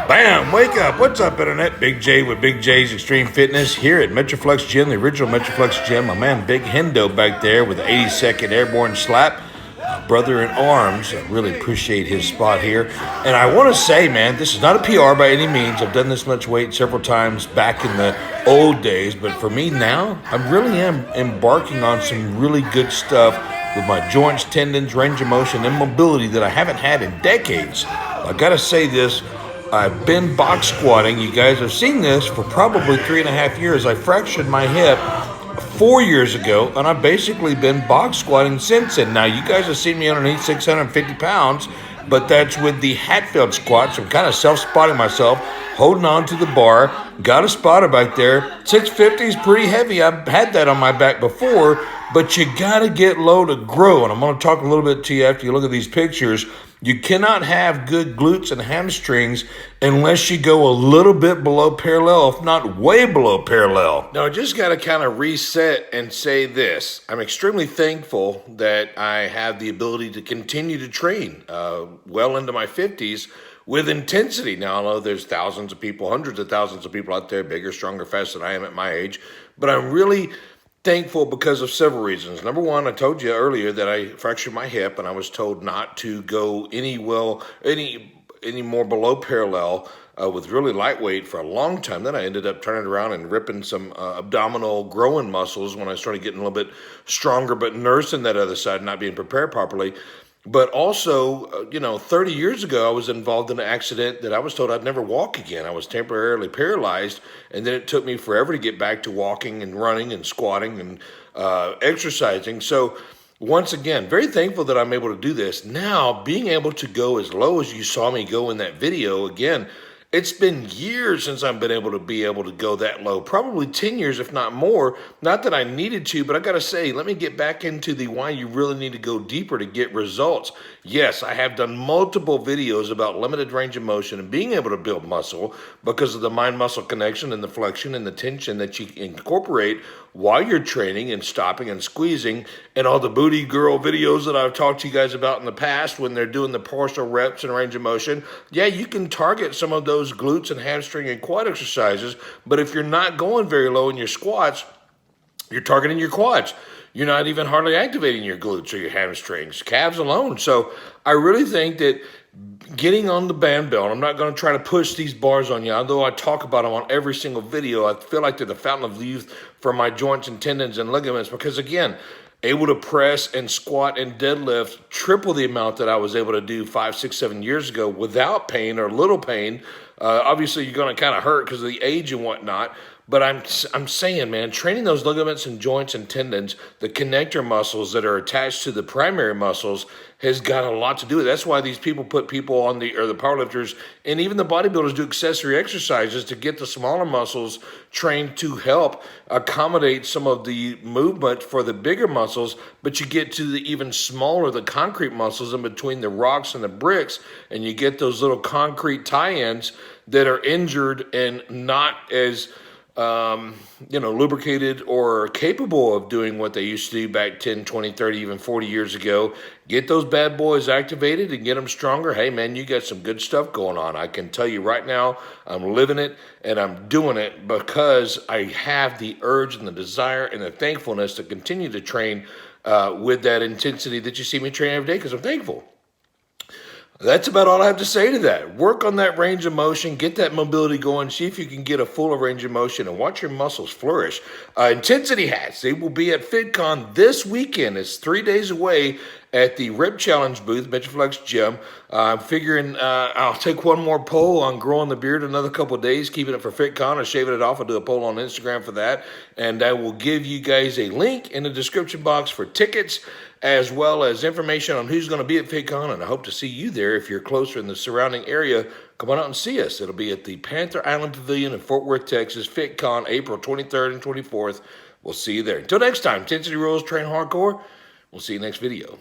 Bam! Wake up! What's up, Internet? Big J with Big J's Extreme Fitness here at Metroflex Gym, the original Metroflex Gym. My man Big Hendo back there with the 82nd Airborne Slap. Brother in arms. I really appreciate his spot here. And I want to say, man, this is not a PR by any means. I've done this much weight several times back in the old days. But for me now, I really am embarking on some really good stuff with my joints, tendons, range of motion, and mobility that I haven't had in decades. I got to say this. I've been box squatting. You guys have seen this for probably 3.5 years. I fractured my hip 4 years ago, and I've basically been box squatting since then. Now, you guys have seen me underneath 650 pounds, but that's with the Hatfield squats. I'm kind of self-spotting myself, holding on to the bar. Got a spotter back there. 650 is pretty heavy. I've had that on my back before, but you got to get low to grow. And I'm going to talk a little bit to you after you look at these pictures. You cannot have good glutes and hamstrings unless you go a little bit below parallel, if not way below parallel. Now, I just got to kind of reset and say this. I'm extremely thankful that I have the ability to continue to train well into my 50s with intensity. Now, I know there's thousands of people, hundreds of thousands of people out there, bigger, stronger, faster than I am at my age, but I'm really thankful because of several reasons. Number one, I told you earlier that I fractured my hip and I was told not to go any more below parallel with really lightweight for a long time. Then I ended up turning around and ripping some abdominal growing muscles when I started getting a little bit stronger, but nursing that other side, not being prepared properly. But also, 30 years ago, I was involved in an accident that I was told I'd never walk again. I was temporarily paralyzed, and then it took me forever to get back to walking and running and squatting and exercising. So once again, very thankful that I'm able to do this. Now, being able to go as low as you saw me go in that video, again, it's been years since I've been able to go that low, probably 10 years, if not more. Not that I needed to, but I got to say, let me get back into the why you really need to go deeper to get results. Yes, I have done multiple videos about limited range of motion and being able to build muscle because of the mind-muscle connection and the flexion and the tension that you incorporate while you're training and stopping and squeezing, and all the booty girl videos that I've talked to you guys about in the past when they're doing the partial reps and range of motion. Yeah, you can target some of those glutes and hamstring and quad exercises, but if you're not going very low in your squats, you're targeting your quads. You're not even hardly activating your glutes or your hamstrings, calves alone. So I really think that getting on the band belt, I'm not going to try to push these bars on you, although I talk about them on every single video. I feel like they're the fountain of youth for my joints and tendons and ligaments because, again, able to press and squat and deadlift triple the amount that I was able to do 5, 6, 7 years ago without pain or little pain. Obviously, you're going to kind of hurt because of the age and whatnot. But I'm saying, man, training those ligaments and joints and tendons, the connector muscles that are attached to the primary muscles, has got a lot to do with it. That's why these people put people on the powerlifters and even the bodybuilders do accessory exercises to get the smaller muscles trained to help accommodate some of the movement for the bigger muscles. But you get to the even smaller, the concrete muscles in between the rocks and the bricks, and you get those little concrete tie-ins that are injured and not as lubricated or capable of doing what they used to do back 10, 20, 30, even 40 years ago. Get those bad boys activated and get them stronger. Hey, man, you got some good stuff going on. I can tell you right now, I'm living it and I'm doing it because I have the urge and the desire and the thankfulness to continue to train with that intensity that you see me train every day because I'm thankful. That's about all I have to say to that. Work on that range of motion, get that mobility going, see if you can get a fuller range of motion, and watch your muscles flourish. Intensity hats, they will be at FitCon this weekend. It's 3 days away at the Rip Challenge booth, Metroflex Gym. I'm figuring I'll take one more poll on growing the beard another couple of days, keeping it for FitCon or shaving it off. I'll do a poll on Instagram for that. And I will give you guys a link in the description box for tickets, as well as information on who's going to be at FitCon, and I hope to see you there. If you're closer in the surrounding area, come on out and see us. It'll be at the Panther Island Pavilion in Fort Worth, Texas, FitCon, April 23rd and 24th. We'll see you there. Until next time, intensity rules, train hardcore. We'll see you next video.